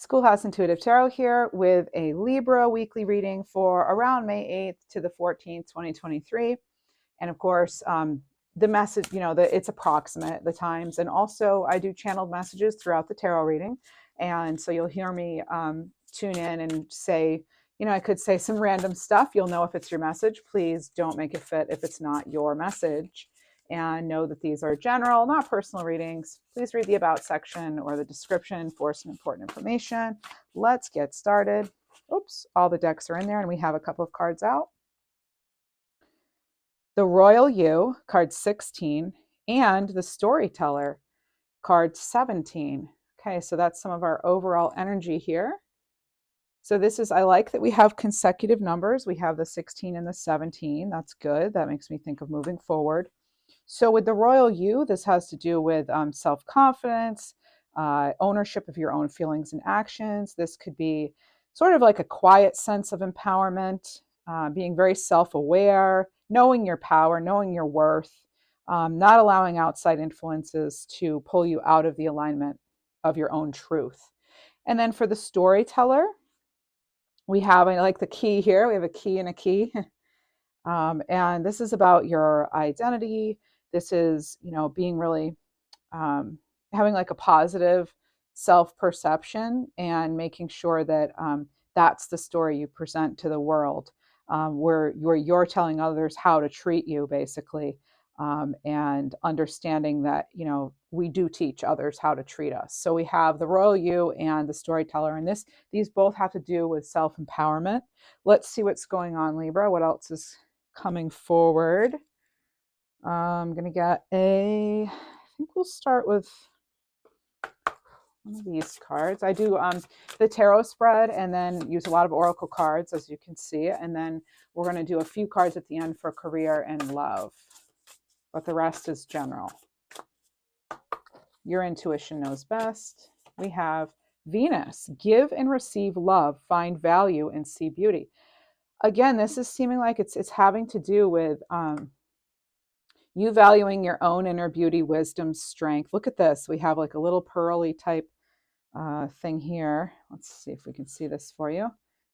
Schoolhouse Intuitive Tarot here with a Libra weekly reading for around May 8th to the 14th, 2023. And of course, the message, it's approximate, the times. And also I do channeled messages throughout the tarot reading. And so you'll hear me tune in and say, I could say some random stuff. You'll know if it's your message. Please don't make it fit if it's not your message. And know that these are general, not personal readings. Please read the About section or the description for some important information. Let's get started. Oops, all the decks are in there and we have a couple of cards out. The Royal You, card 16, and the Storyteller, card 17. Okay, so that's some of our overall energy here. So this is, I like that we have consecutive numbers. We have the 16 and the 17. That's good. That makes me think of moving forward. So with the Royal You, this has to do with self-confidence, ownership of your own feelings and actions. This could be sort of like a quiet sense of empowerment, being very self-aware, knowing your power, knowing your worth, not allowing outside influences to pull you out of the alignment of your own truth. And then for the Storyteller, we have, I like the key here. We have a key and a key. And this is about your identity. This is, being really having like a positive self-perception and making sure that that's the story you present to the world, where you're telling others how to treat you, basically, and understanding that, we do teach others how to treat us. So we have the Royal You and the Storyteller, and these both have to do with self-empowerment. Let's see what's going on, Libra. What else is coming forward? I'm going to get I think we'll start with one of these cards. I do the tarot spread and then use a lot of oracle cards, as you can see. And then we're going to do a few cards at the end for career and love. But the rest is general. Your intuition knows best. We have Venus. Give and receive love. Find value and see beauty. Again, this is seeming like it's having to do with you valuing your own inner beauty, wisdom, strength. Look at this. We have like a little pearly type thing here. Let's see if we can see this for you.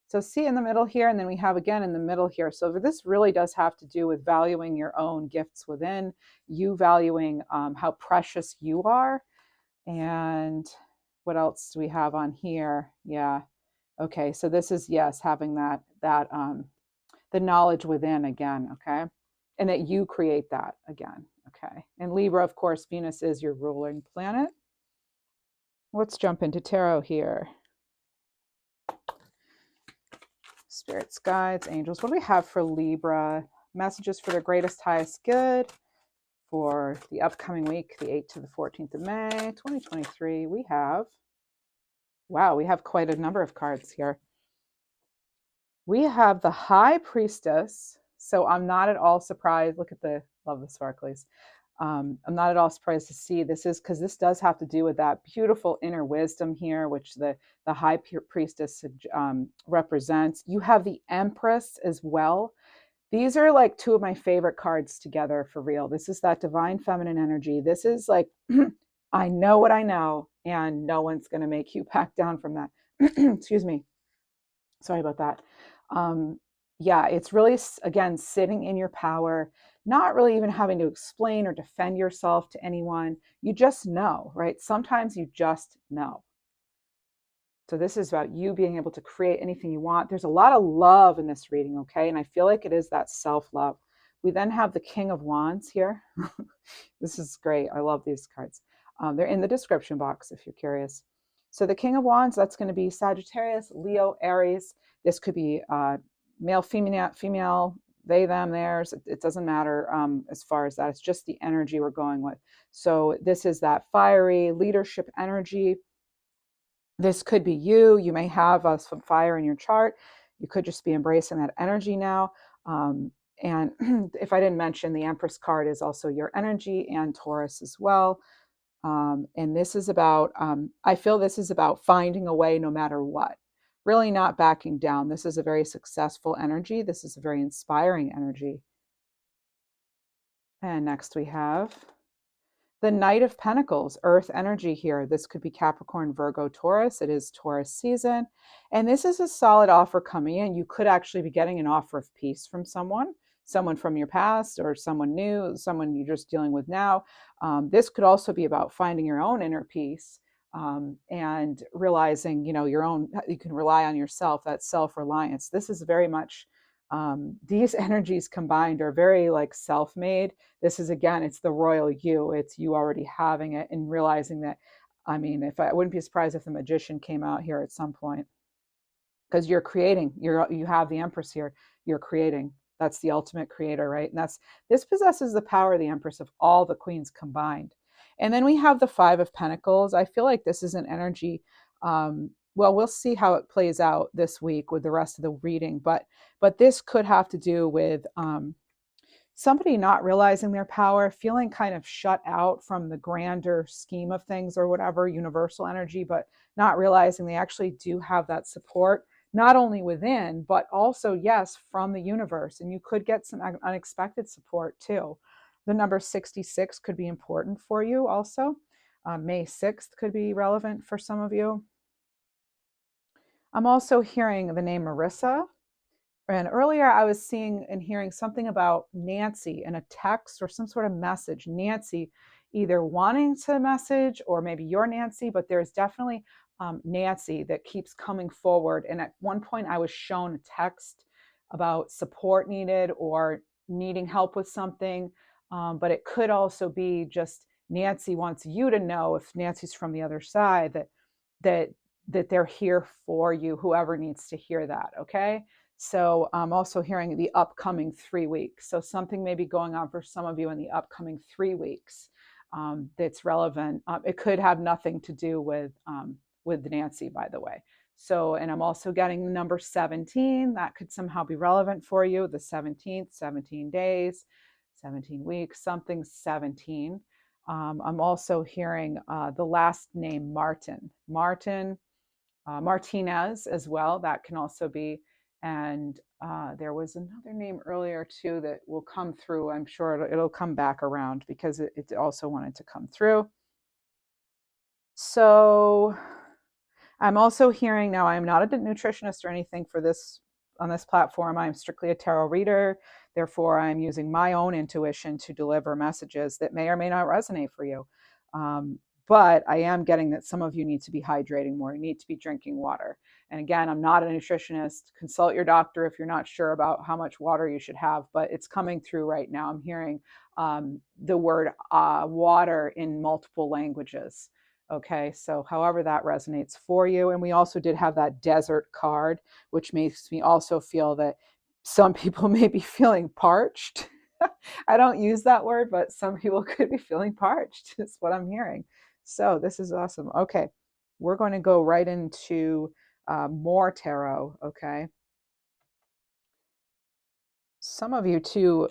So see in the middle here, and then we have again in the middle here. So this really does have to do with valuing your own gifts within, you valuing how precious you are. And what else do we have on here? Yeah. Okay. So this is, yes, having that the knowledge within again. Okay. And that you create that again. Okay. And Libra, of course, Venus is your ruling planet. Let's jump into tarot here. Spirits, guides, angels. What do we have for Libra? Messages for their greatest, highest good for the upcoming week, the 8th to the 14th of May, 2023. We have, wow, we have quite a number of cards here. We have the High Priestess. So I'm not at all surprised. Look at love the sparklies. I'm not at all surprised to see this is because this does have to do with that beautiful inner wisdom here, which the High Priestess represents. You have the Empress as well. These are like two of my favorite cards together for real. This is that divine feminine energy. This is like, I know what I know, and no one's going to make you back down from that. Excuse me. Sorry about that. Yeah, it's really, again, sitting in your power, not really even having to explain or defend yourself to anyone. You just know, right? Sometimes you just know. So this is about you being able to create anything you want. There's a lot of love in this reading, okay? And I feel like it is that self-love. We then have the King of Wands here. This is great. I love these cards. They're in the description box if you're curious. So the King of Wands, that's going to be Sagittarius, Leo, Aries. This could be male, female, they, them, theirs. It doesn't matter as far as that. It's just the energy we're going with. So this is that fiery leadership energy. This could be you. You may have some fire in your chart. You could just be embracing that energy now. And if I didn't mention, the Empress card is also your energy, and Taurus as well. And this is about, I feel this is about finding a way no matter what. Really not backing down. This is a very successful energy. This is a very inspiring energy. And next we have The Knight of Pentacles, earth energy here. This could be Capricorn, Virgo, Taurus. It is Taurus season. And this is a solid offer coming in. You could actually be getting an offer of peace from someone from your past or someone new, someone you're just dealing with now. This could also be about finding your own inner peace and realizing, your own, you can rely on yourself, that self-reliance. This is very much, these energies combined are very like self-made. This is, again, it's the royal you. It's you already having it and realizing that, I wouldn't be surprised if the magician came out here at some point, because you're creating, you have the Empress here, you're creating. That's the ultimate creator, right? And this possesses the power of the Empress of all the queens combined. And then we have the Five of Pentacles. I feel like this is an energy, well, we'll see how it plays out this week with the rest of the reading, but this could have to do with somebody not realizing their power, feeling kind of shut out from the grander scheme of things or whatever, universal energy, but not realizing they actually do have that support, not only within, but also, yes, from the universe. And you could get some unexpected support too. The number 66 could be important for you also. May 6th could be relevant for some of you. I'm also hearing the name Marissa. And earlier I was seeing and hearing something about Nancy in a text or some sort of message. Nancy either wanting to message, or maybe you're Nancy, but there's definitely Nancy that keeps coming forward. And at one point I was shown a text about support needed or needing help with something. But it could also be just Nancy wants you to know, if Nancy's from the other side, that they're here for you, whoever needs to hear that, okay? So I'm also hearing the upcoming 3 weeks. So something may be going on for some of you in the upcoming 3 weeks that's relevant. It could have nothing to do with Nancy, by the way. So, and I'm also getting the number 17. That could somehow be relevant for you. The 17th, 17 days, 17 weeks, something 17. I'm also hearing the last name Martin. Martinez as well. That can also be. And there was another name earlier too that will come through. I'm sure it'll come back around because it also wanted to come through. So I'm also hearing, now I'm not a nutritionist or anything for this on this platform. I'm strictly a tarot reader. Therefore, I'm using my own intuition to deliver messages that may or may not resonate for you. But I am getting that some of you need to be hydrating more. You need to be drinking water. And again, I'm not a nutritionist. Consult your doctor if you're not sure about how much water you should have, but it's coming through right now. I'm hearing the word water in multiple languages. Okay, so however that resonates for you. And we also did have that desert card, which makes me also feel that some people may be feeling parched. I don't use that word, but some people could be feeling parched. That's what I'm hearing. So this is awesome. Okay, we're going to go right into more tarot. Okay. Some of you too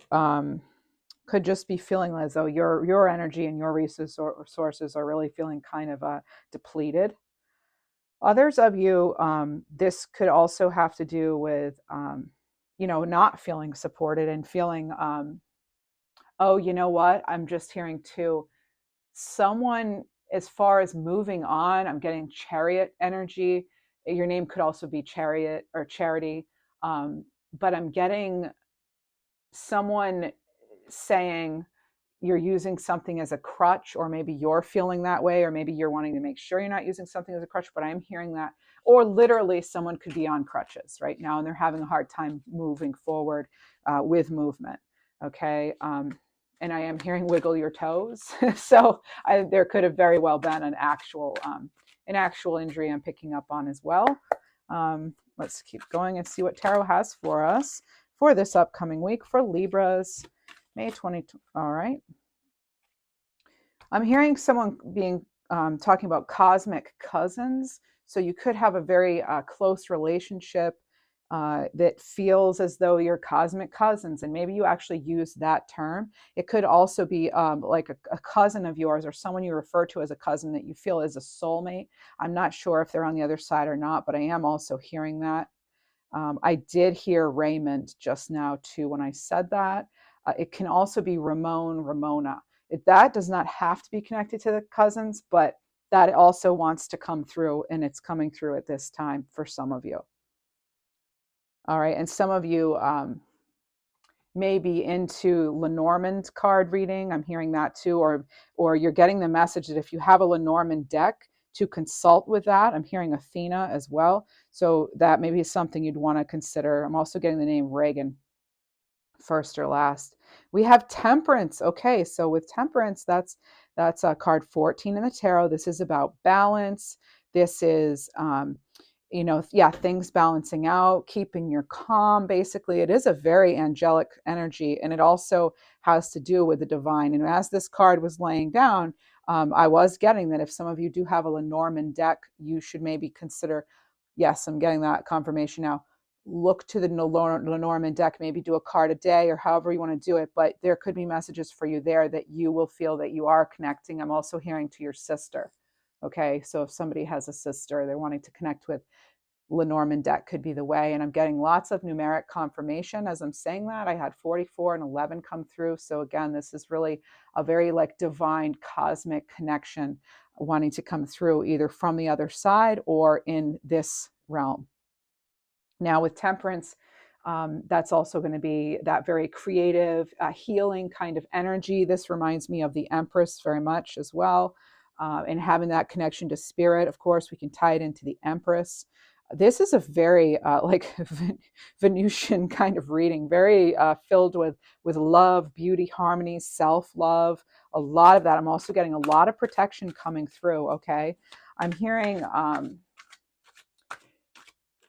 could just be feeling as though your energy and your resources are really feeling kind of depleted. Others of you, this could also have to do with, not feeling supported and feeling, oh, you know what? I'm just hearing too, someone, as far as moving on, I'm getting Chariot energy. Your name could also be Chariot or Charity. But I'm getting someone saying you're using something as a crutch, or maybe you're feeling that way, or maybe you're wanting to make sure you're not using something as a crutch, but I'm hearing that. Or literally someone could be on crutches right now and they're having a hard time moving forward with movement. Okay. And I am hearing wiggle your toes. So there could have very well been an actual injury I'm picking up on as well. Let's keep going and see what tarot has for us for this upcoming week for Libras, May 20. All right. I'm hearing someone being talking about cosmic cousins. So you could have a very close relationship that feels as though you're cosmic cousins, and maybe you actually use that term. It could also be like a cousin of yours or someone you refer to as a cousin that you feel is a soulmate. I'm not sure if they're on the other side or not, but I am also hearing that. I did hear Raymond just now too when I said that. It can also be Ramona. That does not have to be connected to the cousins, but that also wants to come through, and it's coming through at this time for some of you. All right, and some of you may be into Lenormand card reading. I'm hearing that too, or you're getting the message that if you have a Lenormand deck, to consult with that. I'm hearing Athena as well, so that may be something you'd want to consider. I'm also getting the name Reagan, first or last. We have Temperance. Okay, so with Temperance, that's card 14 in the tarot. This is about balance. This is things balancing out, keeping your calm. Basically, it is a very angelic energy, and it also has to do with the divine. And as this card was laying down, I was getting that if some of you do have a Lenormand deck, you should maybe consider, yes, I'm getting that confirmation now, look to the Lenormand deck, maybe do a card a day or however you want to do it. But there could be messages for you there that you will feel that you are connecting. I'm also hearing to your sister. Okay, so if somebody has a sister they're wanting to connect with, Lenormand deck could be the way. And I'm getting lots of numeric confirmation as I'm saying that. I had 44 and 11 come through. So again, this is really a very like divine cosmic connection wanting to come through either from the other side or in this realm. Now with Temperance, that's also going to be that very creative, healing kind of energy. This reminds me of the Empress very much as well. And having that connection to spirit, of course, we can tie it into the Empress. This is a very like Venusian kind of reading, very filled with love, beauty, harmony, self-love, a lot of that. I'm also getting a lot of protection coming through, okay? I'm hearing,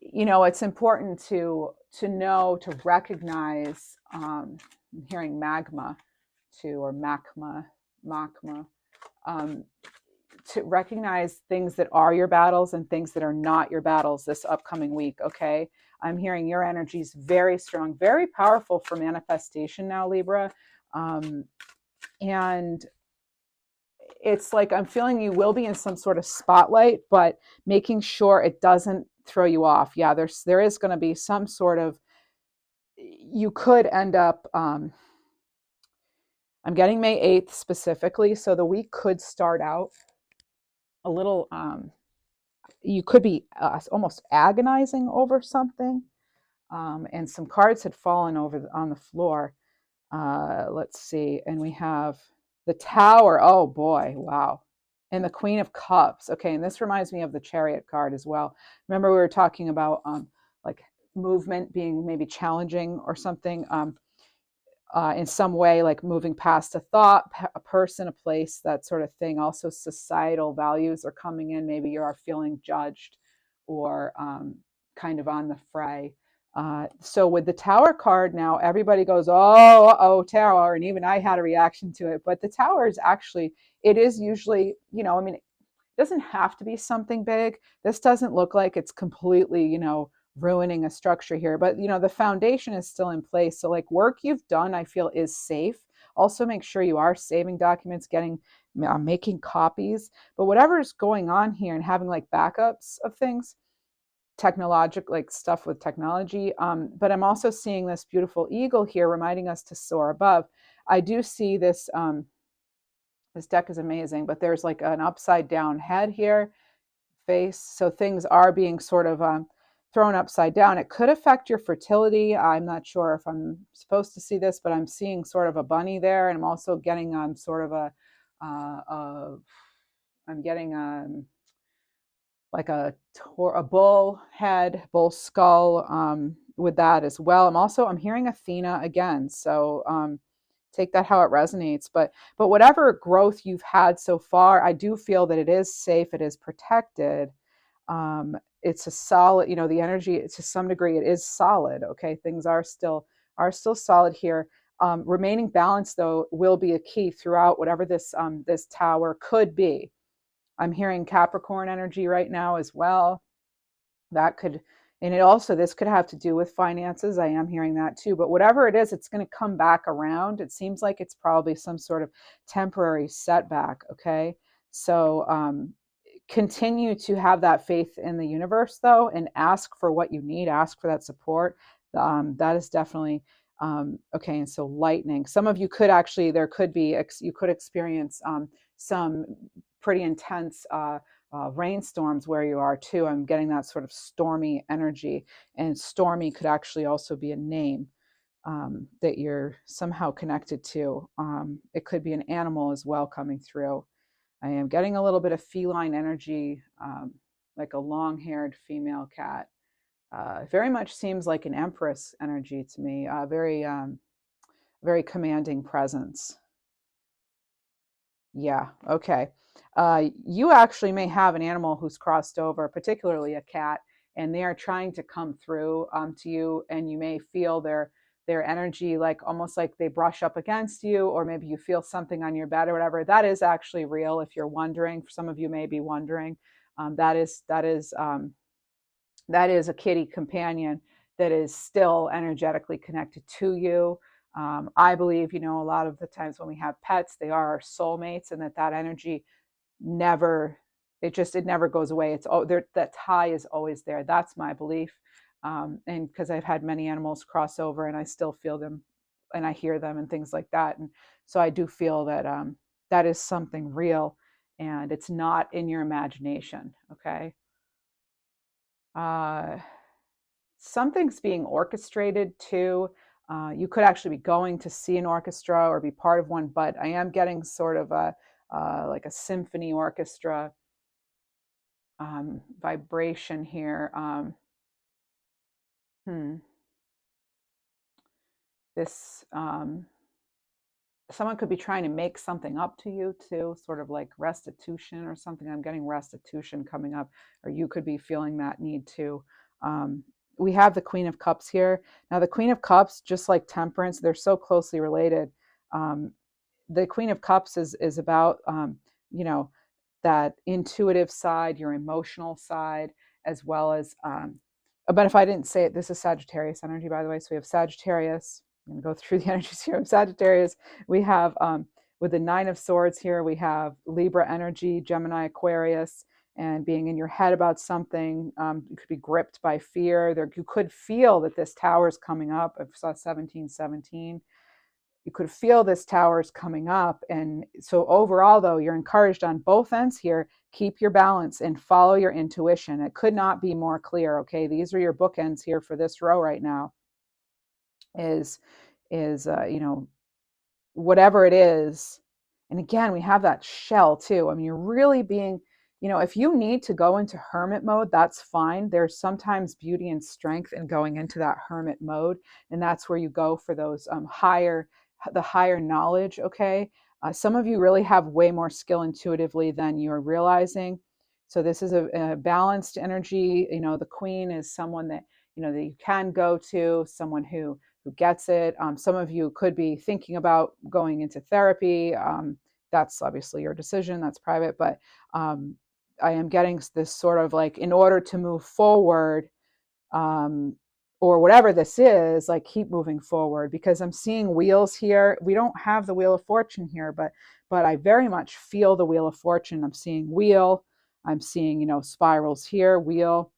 it's important to know, to recognize, I'm hearing magma too, or magma, to recognize things that are your battles and things that are not your battles this upcoming week, okay? I'm hearing your energy is very strong, very powerful for manifestation now, Libra. And it's like I'm feeling you will be in some sort of spotlight, but making sure it doesn't throw you off. Yeah, there is going to be some sort of, you could end up, I'm getting May 8th specifically, so the week could start out a little, you could be almost agonizing over something, and some cards had fallen over on the floor. Let's see, and we have the Tower. Oh boy, wow. And the Queen of Cups. Okay, and this reminds me of the Chariot card as well. Remember we were talking about like movement being maybe challenging or something. In some way, like moving past a thought, a person, a place, that sort of thing. Also, societal values are coming in. Maybe you are feeling judged or kind of on the fray. So with the Tower card now, everybody goes, oh, Tower. And even I had a reaction to it. But the Tower is actually, it is usually, it doesn't have to be something big. This doesn't look like it's completely, ruining a structure here, but the foundation is still in place. So like work you've done, I feel is safe. Also make sure you are saving documents, making copies, but whatever is going on here and having like backups of things, technological, like stuff with technology. But I'm also seeing this beautiful eagle here reminding us to soar above. I do see this, this deck is amazing, but there's like an upside down head here, face. So things are being sort of thrown upside down. It could affect your fertility. I'm not sure if I'm supposed to see this, but I'm seeing sort of a bunny there. And I'm also getting sort of I'm getting like a bull head, bull skull with that as well. I'm hearing Athena again. So take that how it resonates. But whatever growth you've had so far, I do feel that it is safe, it is protected. It's a solid, the energy to some degree, it is solid. Okay, things are still solid here. Remaining balanced though will be a key throughout whatever this Tower could be. I'm hearing Capricorn energy right now as well. That could, and it also, this could have to do with finances. I am hearing that too, but whatever it is, it's going to come back around. It seems like it's probably some sort of temporary setback. Okay, so continue to have that faith in the universe though, and ask for what you need, ask for that support. That is definitely Okay, and so lightning. Some of you could actually, there could be, you could experience some pretty intense rainstorms where you are too. I'm getting that sort of stormy energy, and stormy could actually also be a name that you're somehow connected to. It could be an animal as well coming through. I am getting a little bit of feline energy, like a long-haired female cat. Very much seems like an empress energy to me. Very commanding presence. Yeah, okay. You actually may have an animal who's crossed over, particularly a cat, and they are trying to come through to you, and you may feel their energy, like almost like they brush up against you, or maybe you feel something on your bed or whatever. That is actually real. If you're wondering, some of you may be wondering, that is a kitty companion that is still energetically connected to you. I believe, a lot of the times when we have pets, they are our soulmates, and that energy never, it never goes away. That tie is always there. That's my belief. And because I've had many animals cross over, and I still feel them, and I hear them, and things like that. And so I do feel that that is something real, and it's not in your imagination. Okay. Uh, Something's being orchestrated too. You could actually be going to see an orchestra or be part of one, but I am getting sort of a like a symphony orchestra vibration here. Hmm. This Someone could be trying to make something up to you too, sort of like restitution or something. I'm getting restitution coming up, or you could be feeling that need too. We have the Queen of Cups here. Now, the Queen of Cups, just like Temperance, they're so closely related. Um, the Queen of Cups is about you know that intuitive side, your emotional side, as well as. But if I didn't say it, this is Sagittarius energy, by the way. So we have Sagittarius. I'm going to go through the energies here of Sagittarius. We have with the Nine of Swords here, we have Libra energy, Gemini, Aquarius, and being in your head about something. You could be gripped by fear. You could feel that this tower is coming up. I saw 1717. You could feel this tower is coming up. And so overall, though, you're encouraged on both ends here. Keep your balance and follow your intuition. It could not be more clear. Okay, these are your bookends here for this row right now. Is whatever it is. And again, we have that shell too. I mean, you're really being, if you need to go into hermit mode, that's fine. There's sometimes beauty and strength in going into that hermit mode. And that's where you go for those the higher knowledge. Okay. Some of you really have way more skill intuitively than you're realizing. So this is a balanced energy. The queen is someone that, that you can go to, someone who gets it. Some of you could be thinking about going into therapy. That's obviously your decision, that's private, but I am getting this sort of like, in order to move forward, um, or whatever this is, like keep moving forward, because I'm seeing wheels here. We don't have the Wheel of Fortune here, but I very much feel the Wheel of Fortune. I'm seeing wheel, I'm seeing, spirals here, wheel,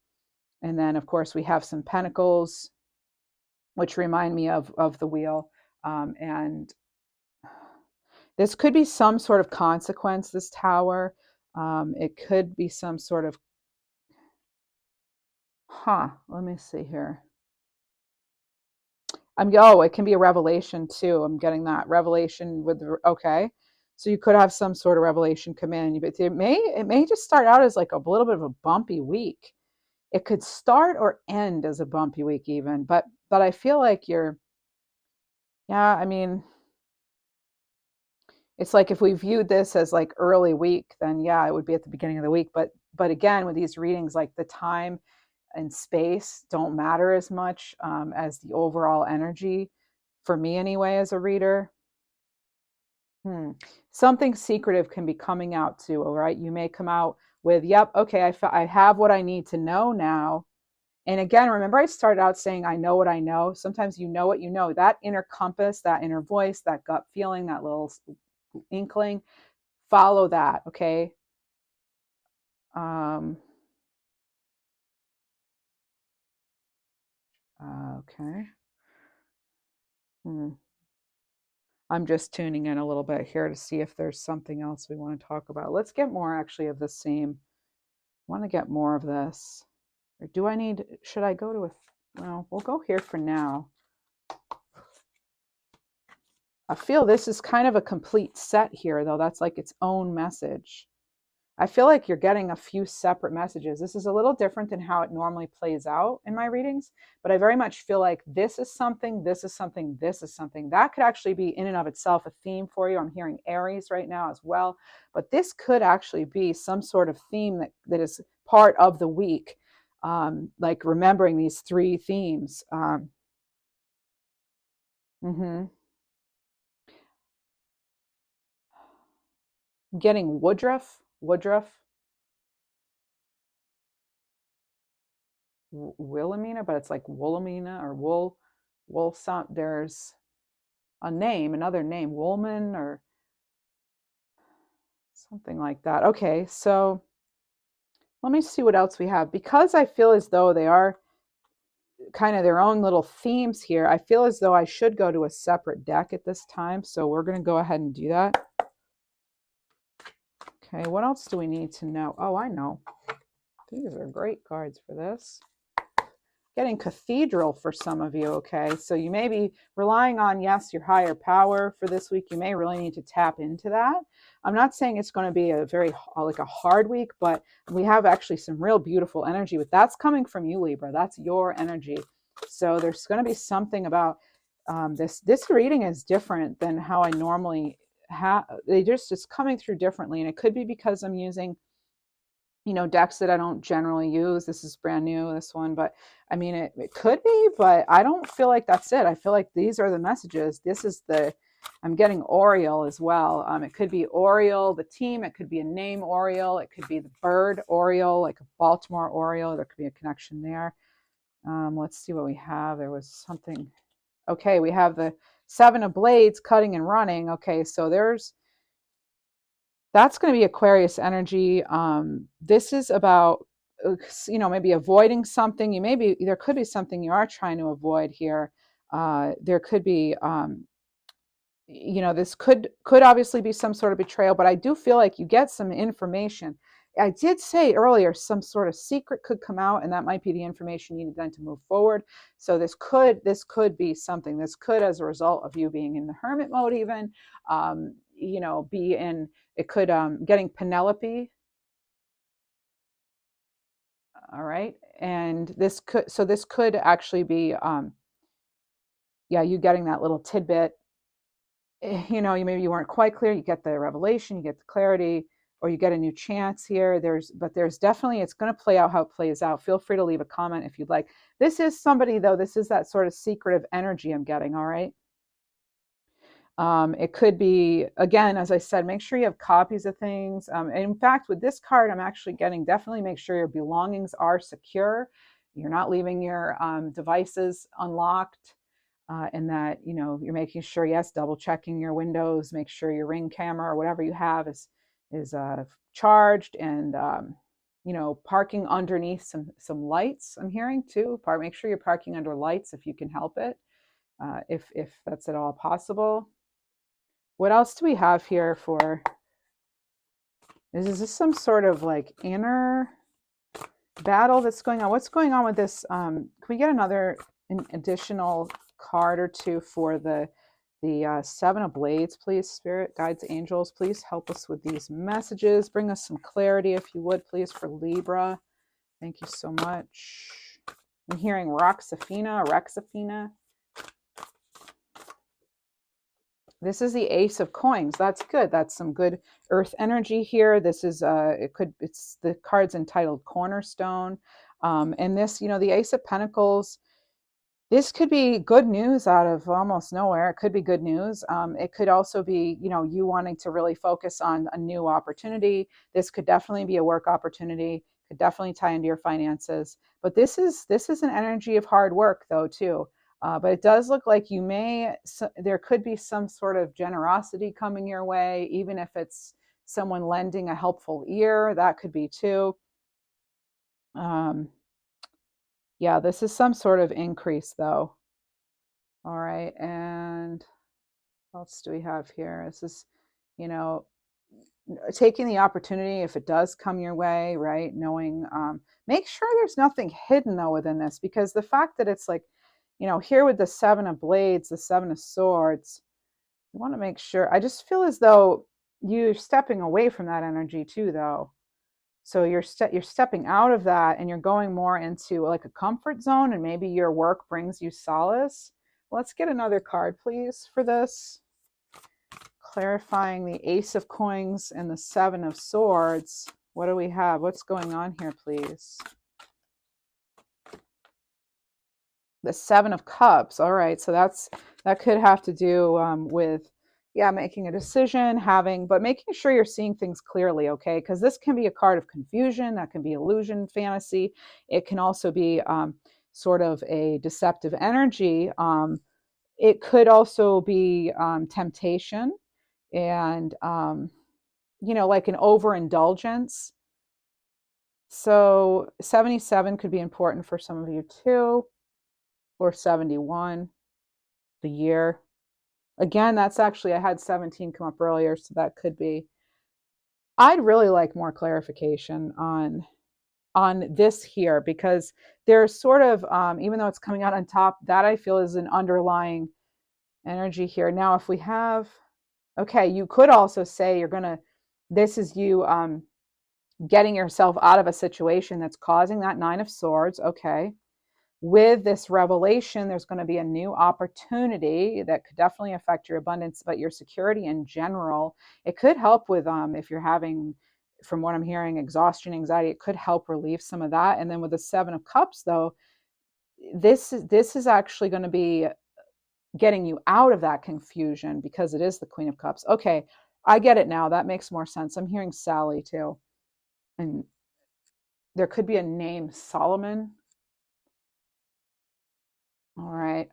and then of course we have some pentacles, which remind me of the wheel. And this could be some sort of consequence, this tower. It could be some sort of, let me see here. It can be a revelation too. I'm getting that revelation with okay. So you could have some sort of revelation come in, but it may just start out as like a little bit of a bumpy week. It could start or end as a bumpy week even, but I feel like yeah, I mean, it's like if we viewed this as like early week, then yeah, it would be at the beginning of the week. But again, with these readings, like the time and space don't matter as much as the overall energy, for me anyway, as a reader. Something secretive can be coming out too. All right, you may come out with, "Yep, okay, I have what I need to know now." And again, remember I started out saying I know what I know. Sometimes you know what you know. That inner compass, that inner voice, that gut feeling, that little inkling, follow that. Okay. um okay, Hmm. I'm just tuning in a little bit here to see if there's something else we want to talk about. Let's get more actually of the same. I want to get more of this. Or do I need, should I go to a, well, we'll go here for now. I feel this is kind of a complete set here, though. That's like its own message. I feel like you're getting a few separate messages. This is a little different than how it normally plays out in my readings, but I very much feel like this is something, this is something, this is something. That could actually be in and of itself a theme for you. I'm hearing Aries right now as well, but this could actually be some sort of theme that is part of the week, like remembering these three themes. Mhm. Getting Woodruff, Wilhelmina, but it's like Wilhelmina or Wool. There's a name, another name, Woolman or something like that. Okay, so let me see what else we have. Because I feel as though they are kind of their own little themes here, I feel as though I should go to a separate deck at this time. So we're going to go ahead and do that. Okay, what else do we need to know? Oh, I know. These are great cards for this. Getting Cathedral for some of you, okay? So you may be relying on, yes, your higher power for this week. You may really need to tap into that. I'm not saying it's going to be a very, like a hard week, but we have actually some real beautiful energy. But that's coming from you, Libra. That's your energy. So there's going to be something about this reading is different than how I normally have. It's coming through differently. And it could be because I'm using decks that I don't generally use. This is brand new, this one, but I mean, it could be, but I don't feel like that's it. I feel like these are the messages. I'm getting Oriole as well. It could be Oriole, the team. It could be a name Oriole. It could be the bird Oriole, like a Baltimore Oriole. There could be a connection there. Let's see what we have. There was something. Okay, we have the Seven of Blades cutting and running. Okay, so that's going to be Aquarius energy. This is about, maybe avoiding something. There could be something you are trying to avoid here. There could be, this could obviously be some sort of betrayal, but I do feel like you get some information. I did say earlier, some sort of secret could come out, and that might be the information you need then to move forward. So this could be something. This could, as a result of you being in the hermit mode, even, be in. It could getting Penelope. All right, and this could actually be, you getting that little tidbit. Maybe you weren't quite clear. You get the revelation, you get the clarity, or you get a new chance here. There's definitely, it's going to play out how it plays out. Feel free to leave a comment if you'd like. This is somebody, though. This is that sort of secretive energy I'm getting. All right. It could be, again, as I said, make sure you have copies of things. And in fact, with this card, I'm actually getting, definitely make sure your belongings are secure. You're not leaving your devices unlocked. And that, you're making sure, yes, double checking your windows, make sure your Ring camera or whatever you have is charged, and parking underneath some lights. I'm hearing too. Make sure you're parking under lights if you can help it, if that's at all possible. What else do we have here for? Is this some sort of like inner battle that's going on? What's going on with this? Can we get an additional card or two for the Seven of Blades, please? Spirit, guides, angels, please help us with these messages. Bring us some clarity, if you would, please, for Libra. Thank you so much. I'm hearing Rexafina. This is the Ace of Coins. That's good. That's some good earth energy here. This is it's the card's entitled Cornerstone. And this, the Ace of Pentacles, this could be good news out of almost nowhere. It could be good news. It could also be, you wanting to really focus on a new opportunity. This could definitely be a work opportunity. Could definitely tie into your finances. But this is an energy of hard work, though, too. But it does look like there could be some sort of generosity coming your way, even if it's someone lending a helpful ear. That could be too. Yeah, this is some sort of increase, though. All right, and what else do we have here? This is, you know, taking the opportunity if it does come your way, right? Knowing, make sure there's nothing hidden though within this, because the fact that it's like, here with the Seven of Blades, the Seven of Swords, you want to make sure. I just feel as though you're stepping away from that energy too, though. So you're stepping out of that and you're going more into like a comfort zone, and maybe your work brings you solace. Let's get another card, please, for this. Clarifying the Ace of Coins and the Seven of Swords. What do we have? What's going on here, please? The Seven of Cups. All right, so that could have to do with, yeah, making a decision, but making sure you're seeing things clearly, okay? Because this can be a card of confusion, that can be illusion, fantasy. It can also be sort of a deceptive energy. It could also be temptation and, like an overindulgence. So 77 could be important for some of you too, or 71, the year. Again, that's actually, I had 17 come up earlier, so that could be. I'd really like more clarification on this here, because there's sort of, even though it's coming out on top, that I feel is an underlying energy here. Now, if we have, okay, you could also say this is you getting yourself out of a situation that's causing that Nine of Swords, okay. With this revelation, there's going to be a new opportunity that could definitely affect your abundance, but your security in general. It could help with, if you're having, from what I'm hearing, exhaustion, anxiety, it could help relieve some of that. And then with the Seven of Cups, though, this is actually going to be getting you out of that confusion, because it is the Queen of Cups. Okay, I get it now. That makes more sense. I'm hearing Sally too. And there could be a name, Solomon. All right,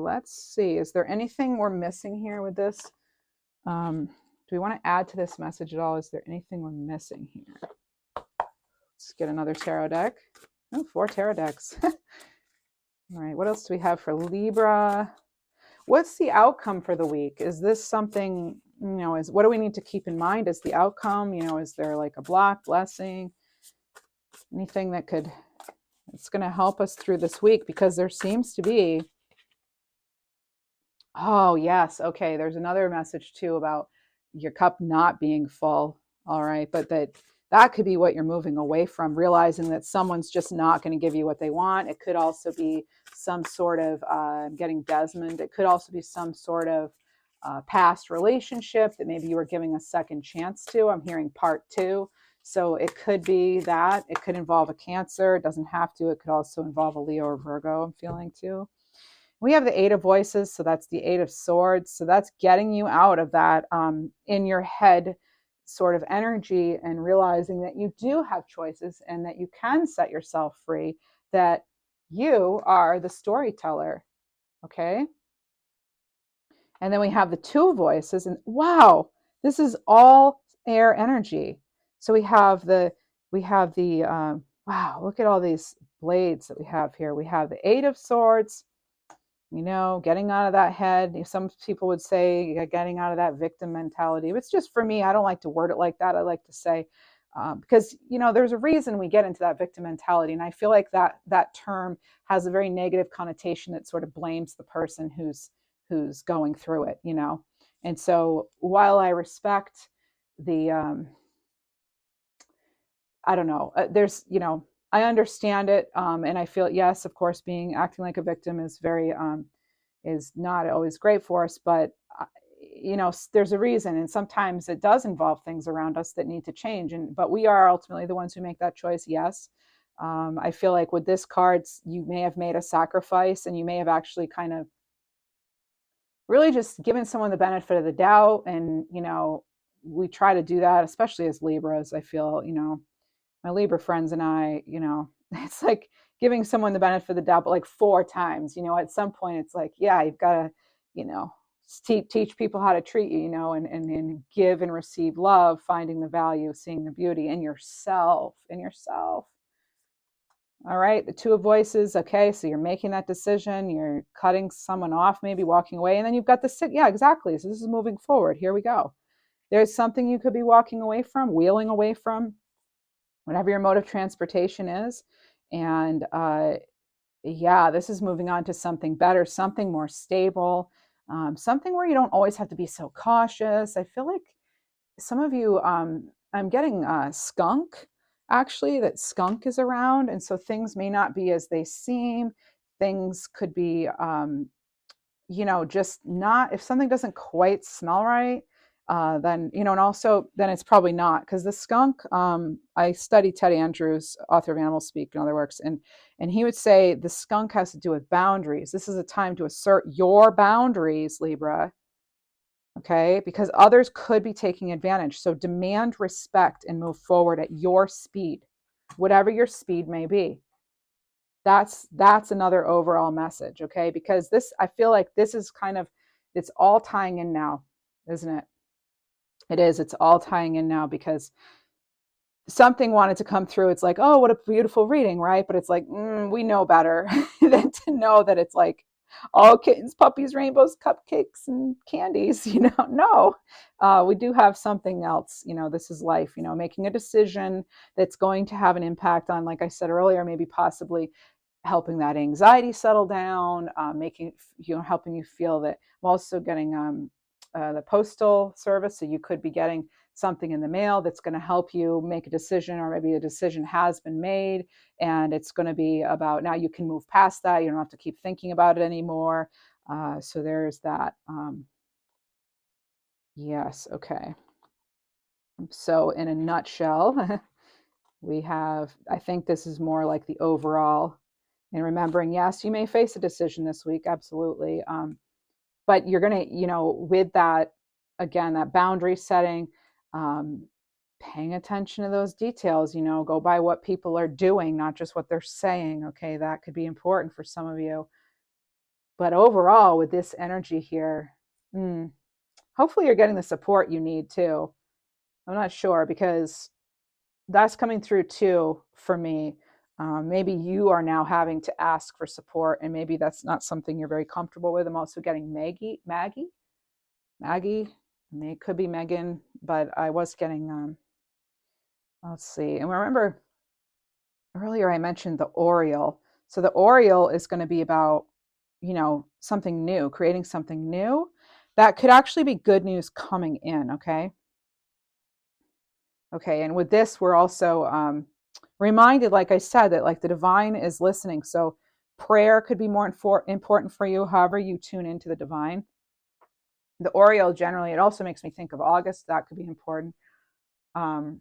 let's see. Is there anything we're missing here with this? Do we want to add to this message at all? Is there anything we're missing here? Let's get another tarot deck. Oh, 4 tarot decks. All right, what else do we have for Libra? What's the outcome for the week? Is this something, what do we need to keep in mind as the outcome? Is there like a block, blessing, anything it's going to help us through this week? Because there seems to be, oh, yes. Okay. There's another message too about your cup not being full. All right. But that could be what you're moving away from, realizing that someone's just not going to give you what they want. It could also be some sort of getting Desmond. It could also be some sort of past relationship that maybe you were giving a second chance to. I'm hearing part 2. So it could be that. It could involve a Cancer. It doesn't have to. It could also involve a Leo or Virgo, I'm feeling too. We have the 8 of Voices, so that's the 8 of Swords. So that's getting you out of that in your head sort of energy, and realizing that you do have choices and that you can set yourself free, that you are the storyteller, okay? And then we have the 2 of Voices, and wow, this is all air energy. So we have the wow, look at all these blades that we have here. We have the 8 of Swords, getting out of that head. Some people would say getting out of that victim mentality. It's just, for me, I don't like to word it like that. I like to say, because, there's a reason we get into that victim mentality. And I feel like that term has a very negative connotation that sort of blames the person who's going through it, And so while I respect the, I don't know, there's, I understand it. And I feel, yes, of course, acting like a victim is is not always great for us, but there's a reason, and sometimes it does involve things around us that need to change, but we are ultimately the ones who make that choice. Yes. I feel like with this card, you may have made a sacrifice, and you may have actually kind of really just given someone the benefit of the doubt. And we try to do that, especially as Libras. I feel, my Libra friends and I, it's like giving someone the benefit of the doubt, but like 4 times, at some point it's like, yeah, you've got to, teach people how to treat you, and give and receive love, finding the value, seeing the beauty in yourself, All right, the Two of Voices. Okay, so you're making that decision. You're cutting someone off, maybe walking away. And then you've got the Six. Yeah, exactly. So this is moving forward. Here we go. There's something you could be walking away from, wheeling away from, whatever your mode of transportation is. And yeah, this is moving on to something better, something more stable, something where you don't always have to be so cautious. I feel like some of you, I'm getting skunk, actually, that skunk is around. And so things may not be as they seem. Things could be, just not, if something doesn't quite smell right, then, and also then it's probably not, because the skunk, I studied Ted Andrews, author of Animal Speak and other works, and he would say the skunk has to do with boundaries. This is a time to assert your boundaries, Libra, okay? Because others could be taking advantage. So demand respect and move forward at your speed, whatever your speed may be. That's another overall message, okay? Because this, I feel like this is kind of, it's all tying in now, isn't it? It is. It's all tying in now because something wanted to come through. It's like, oh, what a beautiful reading, right? But it's like, we know better than to know that it's like all kittens, puppies, rainbows, cupcakes, and candies. No, we do have something else. This is life. Making a decision that's going to have an impact on, like I said earlier, maybe possibly helping that anxiety settle down, helping you feel that. I'm also getting the postal service, so you could be getting something in the mail that's going to help you make a decision, or maybe a decision has been made and it's going to be about, now you can move past that. You don't have to keep thinking about it anymore. So there's that. Yes. Okay. So in a nutshell, we have, I think this is more like the overall, and remembering, yes, you may face a decision this week. Absolutely. But you're going to, with that, again, that boundary setting, paying attention to those details, go by what people are doing, not just what they're saying. Okay. That could be important for some of you. But overall, with this energy here, hopefully you're getting the support you need too. I'm not sure, because that's coming through too for me. Maybe you are now having to ask for support, and maybe that's not something you're very comfortable with. I'm also getting Maggie. I mean, it could be Megan, but I was getting, let's see. And remember, earlier I mentioned the Oriole. So the Oriole is going to be about, something new, creating something new. That could actually be good news coming in, okay? Okay, and with this, we're also reminded, like I said, that like the divine is listening. So prayer could be more important for you, however you tune into the divine. The Oriole, generally, it also makes me think of August. That could be important. And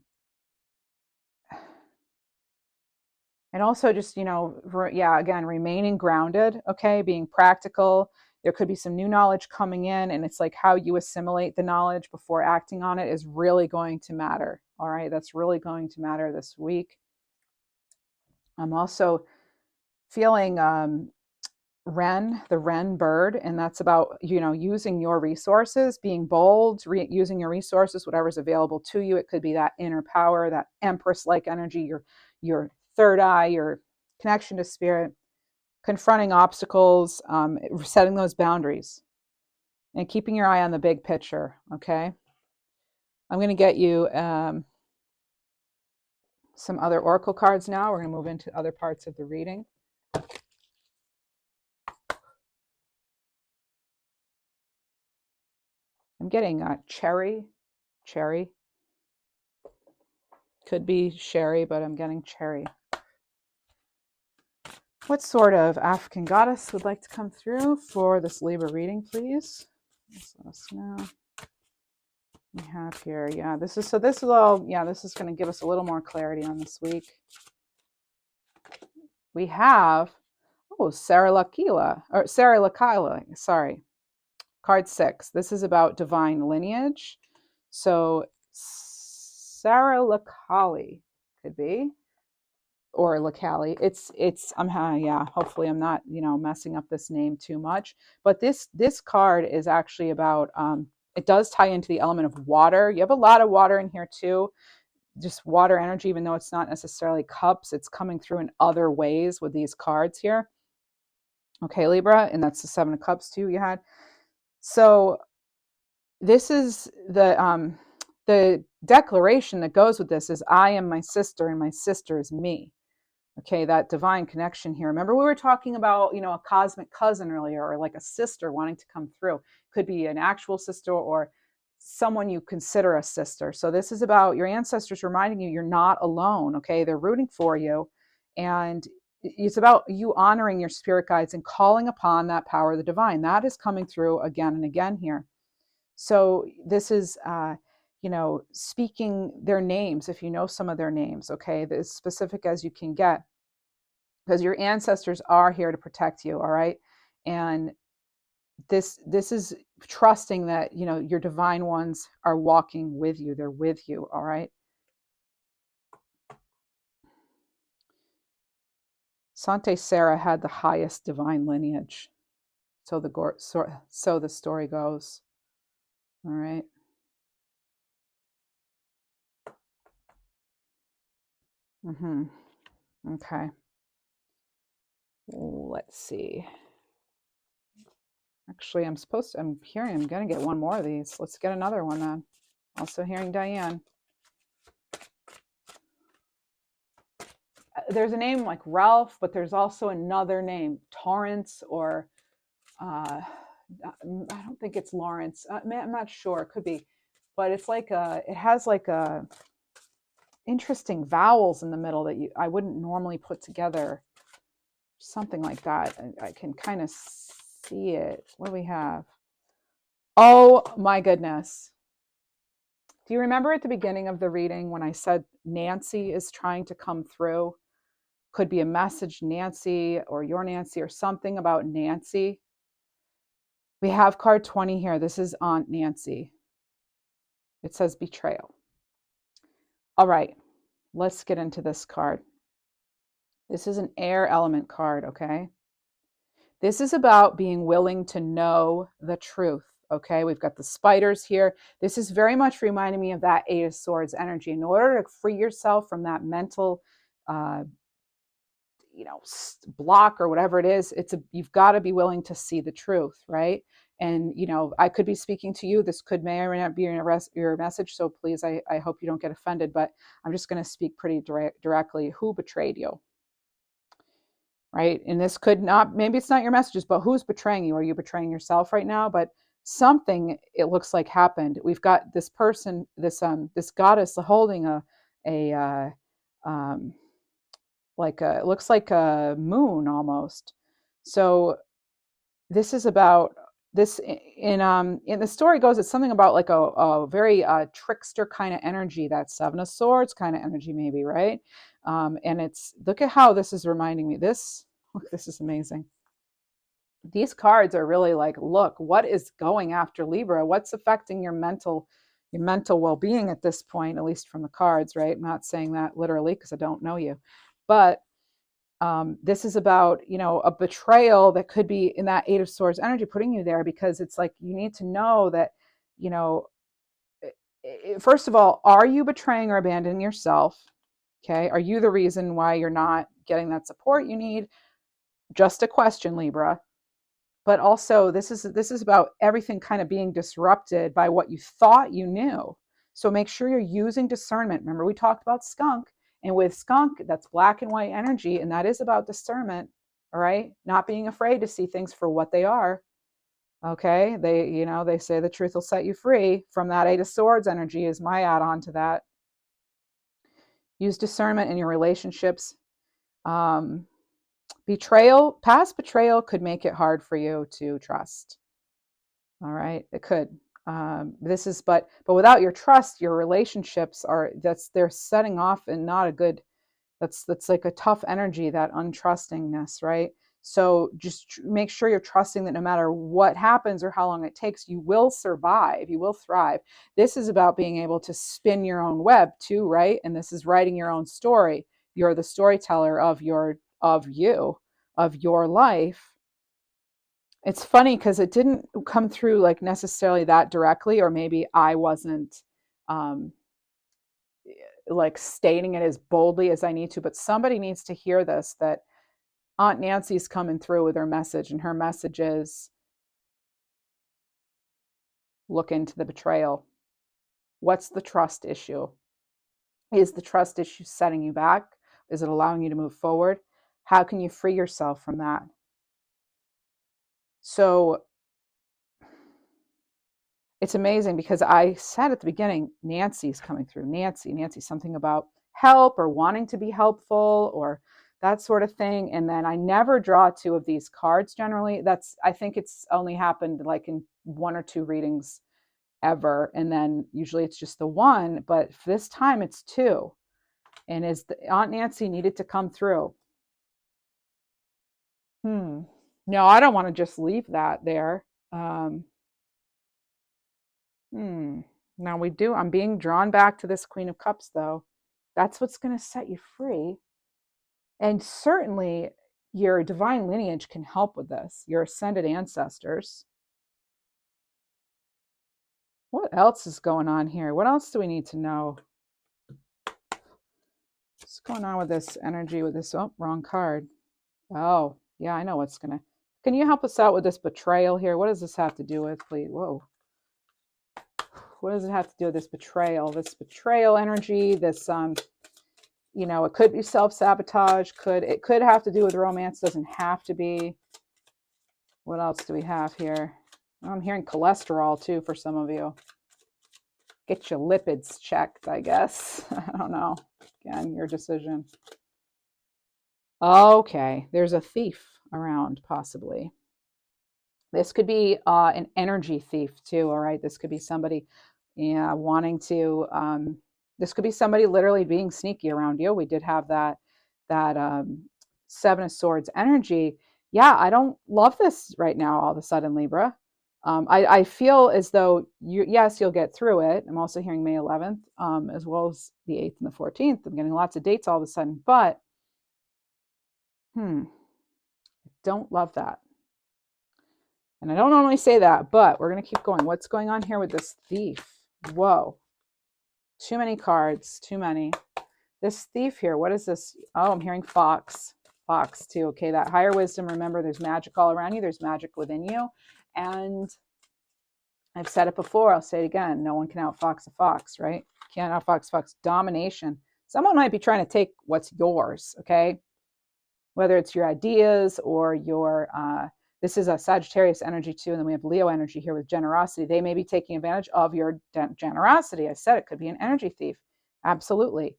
also just, again, remaining grounded, okay, being practical. There could be some new knowledge coming in, and it's like how you assimilate the knowledge before acting on it is really going to matter. All right, that's really going to matter this week. I'm also feeling the wren bird, and that's about, using your resources, being bold, using your resources, whatever's available to you. It could be that inner power, that empress-like energy, your third eye, your connection to spirit, confronting obstacles, setting those boundaries, and keeping your eye on the big picture. Okay, I'm going to get you some other oracle cards now. We're going to move into other parts of the reading. I'm getting cherry. Could be sherry, but I'm getting cherry. What sort of African goddess would like to come through for this Libra reading, please? Just let us know. We have here, this is all, this is going to give us a little more clarity on this week. We have, Sarah Lakila, sorry. Card 6. This is about divine lineage. So Sarah Lakali could be, or Lacali. Hopefully I'm not, messing up this name too much. But this card is actually about, it does tie into the element of water. You have a lot of water in here too. just water energy, even though it's not necessarily cups. It's coming through in other ways with these cards here. Okay, Libra, and that's the Seven of Cups too you had. So this is the declaration that goes with this is, I am my sister and my sister is me. Okay, that divine connection here. Remember we were talking about, a cosmic cousin earlier, or like a sister wanting to come through. Could be an actual sister or someone you consider a sister. So this is about your ancestors reminding you you're not alone. Okay, they're rooting for you. And it's about you honoring your spirit guides and calling upon that power of the divine. That is coming through again and again here. So this is, speaking their names, if you know some of their names, okay, as specific as you can get, because your ancestors are here to protect you, all right? And this is trusting that, your divine ones are walking with you. They're with you, all right? Sante Sarah had the highest divine lineage. So the story goes. All right. Okay. Let's see. Actually, I'm hearing I'm going to get one more of these. Let's get another one then. Also hearing Diane. There's a name like Ralph, but there's also another name, Torrance, or I don't think it's Lawrence. I'm not sure. It could be. But it's like it has like a interesting vowels in the middle that I wouldn't normally put together. Something like that. I can kind of see it. What do we have? Oh my goodness. Do you remember at the beginning of the reading when I said Nancy is trying to come through? Could be a message, Nancy, or your Nancy, or something about Nancy. We have card 20 here. This is Aunt Nancy. It says betrayal. All right, let's get into this card. This is an air element card, okay? This is about being willing to know the truth, okay? We've got the spiders here. This is very much reminding me of that Eight of Swords energy. In order to free yourself from that mental block or whatever it is, you've got to be willing to see the truth, right? And I could be speaking to you. This may or may not be your message, so please, I hope you don't get offended, but I'm just going to speak pretty directly. Who betrayed you? Right? And this could not, maybe it's not your messages, but who's betraying you? Are you betraying yourself right now? But something, it looks like, happened. We've got this person, this goddess holding it looks like a moon almost. So this is about this in the story goes, it's something about like a very trickster kind of energy, that Seven of Swords kind of energy, maybe, right? And it's, look at how this is reminding me. This is amazing. These cards are really like, look, what is going after Libra? What's affecting your mental well-being at this point, at least from the cards, right? I'm not saying that literally because I don't know you, but this is about, a betrayal that could be in that Eight of Swords energy, putting you there, because it's like, you need to know that, first of all, are you betraying or abandoning yourself? Okay. Are you the reason why you're not getting that support you need? Just a question, Libra. But also, this is about everything kind of being disrupted by what you thought you knew. So make sure you're using discernment. Remember, we talked about skunk. And with skunk, that's black and white energy, and that is about discernment, all right? Not being afraid to see things for what they are, okay? They say the truth will set you free. From that Eight of Swords energy is my add-on to that. Use discernment in your relationships. Past betrayal could make it hard for you to trust. All right, it could. But without your trust, your relationships they're setting off in not a good. That's like a tough energy, that untrustingness, right? So just make sure you're trusting that no matter what happens or how long it takes, you will survive, you will thrive. This is about being able to spin your own web too, right? And this is writing your own story. You're the storyteller of your life. It's funny because it didn't come through like necessarily that directly, or maybe I wasn't like stating it as boldly as I need to, but somebody needs to hear this, that Aunt Nancy's coming through with her message, and her message is look into the betrayal. What's the trust issue? Is the trust issue setting you back? Is it allowing you to move forward? How can you free yourself from that? So it's amazing because I said at the beginning, Nancy's coming through. Nancy, something about help or wanting to be helpful or that sort of thing. And then I never draw two of these cards generally. I think it's only happened like in one or two readings ever. And then usually it's just the one, but this time it's two. And Aunt Nancy needed to come through. No, I don't want to just leave that there. Now we do. I'm being drawn back to this Queen of Cups, though. That's what's going to set you free. And certainly your divine lineage can help with this, your ascended ancestors. What else is going on here? What else do we need to know? What's going on with this energy, with this? Oh, wrong card. Oh, yeah, I know what's going to. Can you help us out with this betrayal here? What does this have to do with, please? Whoa. What does it have to do with this betrayal? This betrayal energy, this, you know, it could be self-sabotage. It could have to do with romance. Doesn't have to be. What else do we have here? I'm hearing cholesterol too for some of you. Get your lipids checked, I guess. I don't know. Again, your decision. Okay, there's a thief around, possibly. This could be an energy thief too, all right? This could be somebody wanting to, this could be somebody literally being sneaky around you. We did have that Seven of Swords energy. Yeah, I don't love this right now all of a sudden, Libra. I feel as though, yes, you'll get through it. I'm also hearing May 11th, as well as the 8th and the 14th. I'm getting lots of dates all of a sudden, but don't love that. And I don't normally say that, but we're going to keep going. What's going on here with this thief? Whoa. Too many cards. Too many. This thief here, what is this? Oh, I'm hearing fox. Fox too. Okay, that higher wisdom. Remember, there's magic all around you. There's magic within you. And I've said it before. I'll say it again. No one can outfox a fox, right? Can't outfox fox. Domination. Someone might be trying to take what's yours, okay? Whether it's your ideas or your... this is a Sagittarius energy too, and then we have Leo energy here with generosity. They may be taking advantage of your generosity. I said it could be an energy thief. Absolutely.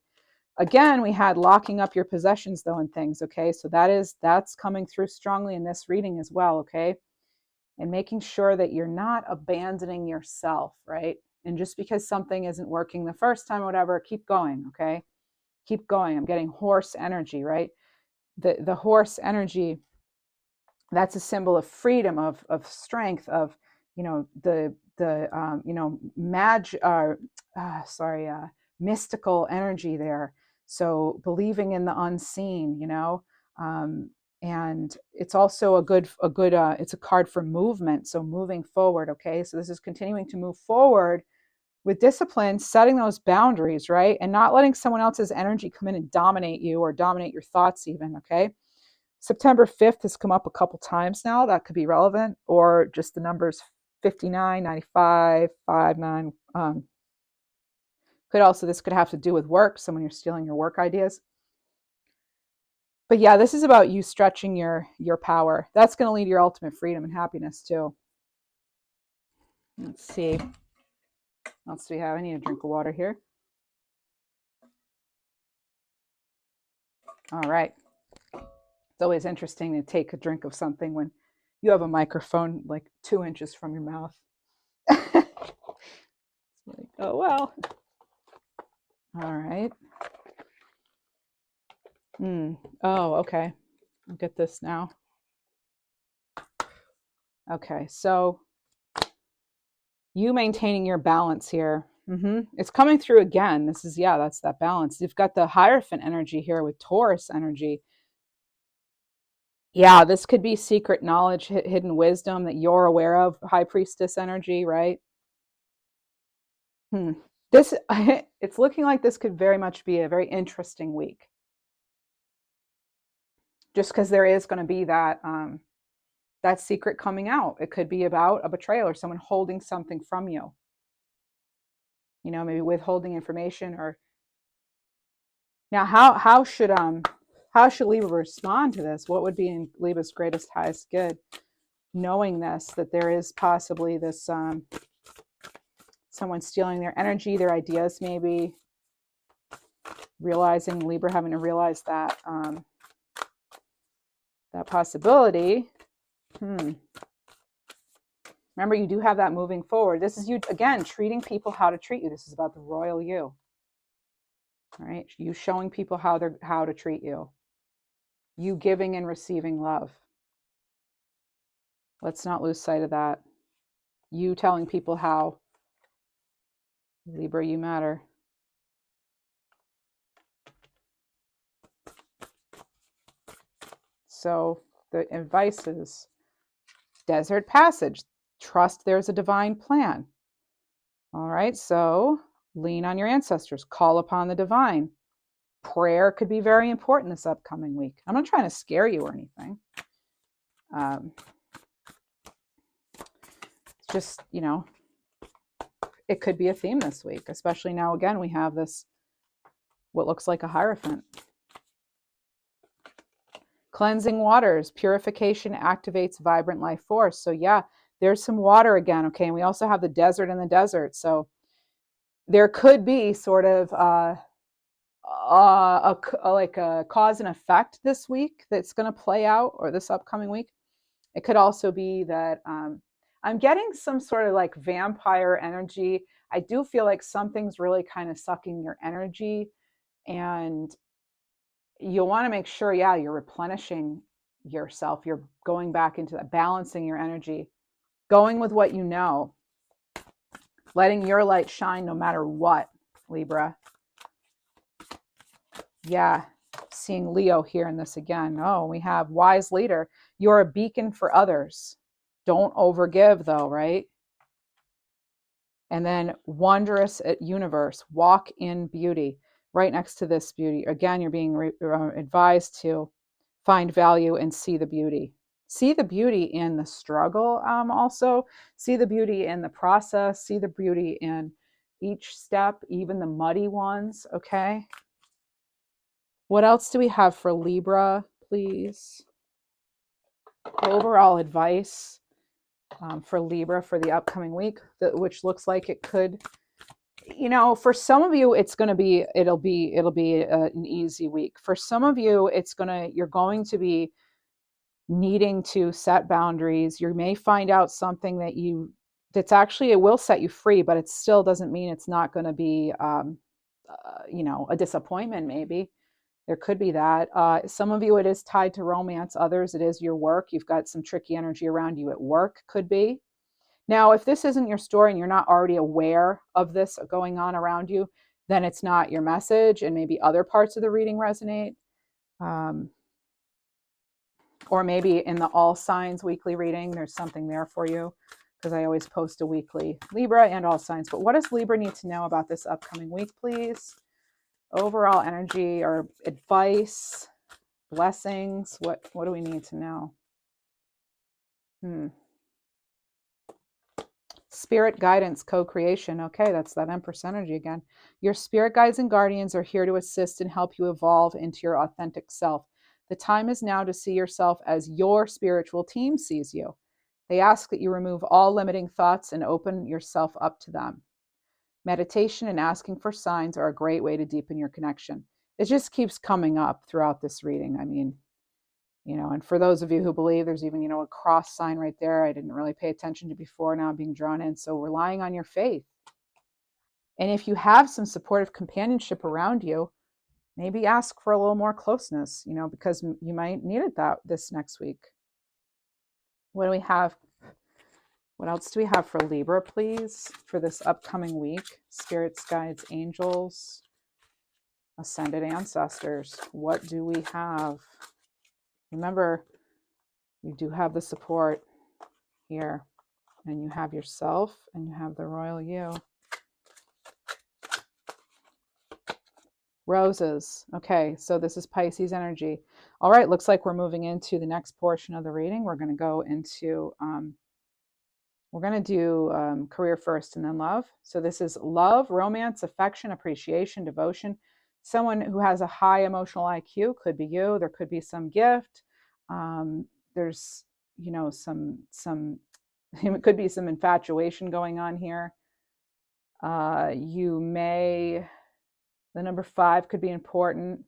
Again, we had locking up your possessions though and things, okay? So that's coming through strongly in this reading as well, okay? And making sure that you're not abandoning yourself, right? And just because something isn't working the first time or whatever, keep going, okay? Keep going. I'm getting horse energy, right? The horse energy, that's a symbol of freedom, of strength, of, you know, you know, mystical energy there. So believing in the unseen, you know, and it's also a good it's a card for movement. So moving forward. Okay. So this is continuing to move forward with discipline, setting those boundaries, right? And not letting someone else's energy come in and dominate you or dominate your thoughts even. Okay. September 5th has come up a couple times now. That could be relevant, or just the numbers 59, 95, 59. This could have to do with work, someone you're stealing your work ideas. But yeah, this is about you stretching your power. That's going to lead to your ultimate freedom and happiness too. Let's see. What else do we have? I need a drink of water here. All right. It's always interesting to take a drink of something when you have a microphone like 2 inches from your mouth. Like, oh, well. All right. Oh, okay. I'll get this now. Okay, so you maintaining your balance here. It's coming through again. This is, yeah, that's that balance. You've got the Hierophant energy here with Taurus energy. Yeah, this could be secret knowledge, hidden wisdom that you're aware of. High Priestess energy, right? This, it's looking like this could very much be a very interesting week. Just because there is going to be that that secret coming out. It could be about a betrayal or someone holding something from you. You know, maybe withholding information. Or now, how should Libra respond to this? What would be in Libra's greatest, highest good? Knowing this, that there is possibly this someone stealing their energy, their ideas, maybe realizing Libra having to realize that that possibility. Remember, you do have that moving forward. This is you, again, treating people how to treat you. This is about the royal you. All right? You showing people how to treat you. You giving and receiving love. Let's not lose sight of that. You telling people how, Libra, you matter. So the advice is desert passage. Trust there's a divine plan. All right, so lean on your ancestors. Call upon the divine. Prayer could be very important this upcoming week. I'm not trying to scare you or anything. It's just, you know, it could be a theme this week, especially now, again, we have this, what looks like a Hierophant. Cleansing waters, purification activates vibrant life force. So yeah, there's some water again, okay? And we also have the desert in the desert. So there could be sort of like a cause and effect this week that's going to play out, or this upcoming week. It could also be that I'm getting some sort of like vampire energy. I do feel like something's really kind of sucking your energy, and you'll want to make sure, yeah, you're replenishing yourself. You're going back into that, balancing your energy, going with what you know, letting your light shine no matter what, Libra. Yeah, seeing Leo here in this again. Oh, we have wise leader. You're a beacon for others. Don't overgive though, right? And then wondrous universe, walk in beauty. Right next to this beauty, again, you're being advised to find value and see the beauty. See the beauty in the struggle, also. See the beauty in the process. See the beauty in each step, even the muddy ones, okay? What else do we have for Libra, please? Overall advice for Libra for the upcoming week, which looks like it could, you know, for some of you, it'll be an easy week. For some of you, you're going to be needing to set boundaries. You may find out something that's actually, it will set you free, but it still doesn't mean it's not going to be, you know, a disappointment. Maybe there could be that. Some of you, it is tied to romance. Others, it is your work. You've got some tricky energy around you at work, could be. Now, if this isn't your story and you're not already aware of this going on around you, then it's not your message, and maybe other parts of the reading resonate. Or maybe in the all signs weekly reading, there's something there for you, because I always post a weekly Libra and all signs. But what does Libra need to know about this upcoming week, please? Overall energy or advice, blessings. What do we need to know? Spirit guidance, co-creation. Okay, that's that Empress energy again. Your spirit guides and guardians are here to assist and help you evolve into your authentic self. The time is now to see yourself as your spiritual team sees you. They ask that you remove all limiting thoughts and open yourself up to them. Meditation and asking for signs are a great way to deepen your connection. It just keeps coming up throughout this reading. I mean, you know, and for those of you who believe, there's even, you know, a cross sign right there I didn't really pay attention to before, now I'm being drawn in. So relying on your faith. And if you have some supportive companionship around you, maybe ask for a little more closeness, you know, because you might need it this next week. What do we have? What else do we have for Libra, please, for this upcoming week? Spirits, guides, angels, ascended ancestors. What do we have? Remember, you do have the support here, and you have yourself, and you have the royal you. Roses. Okay, so this is Pisces energy. All right, looks like we're moving into the next portion of the reading. We're going to go into, we're going to do career first and then love. So this is love, romance, affection, appreciation, devotion. Someone who has a high emotional IQ, could be you. There could be some gift. There's, you know, some it could be some infatuation going on here. You may, the number 5 could be important,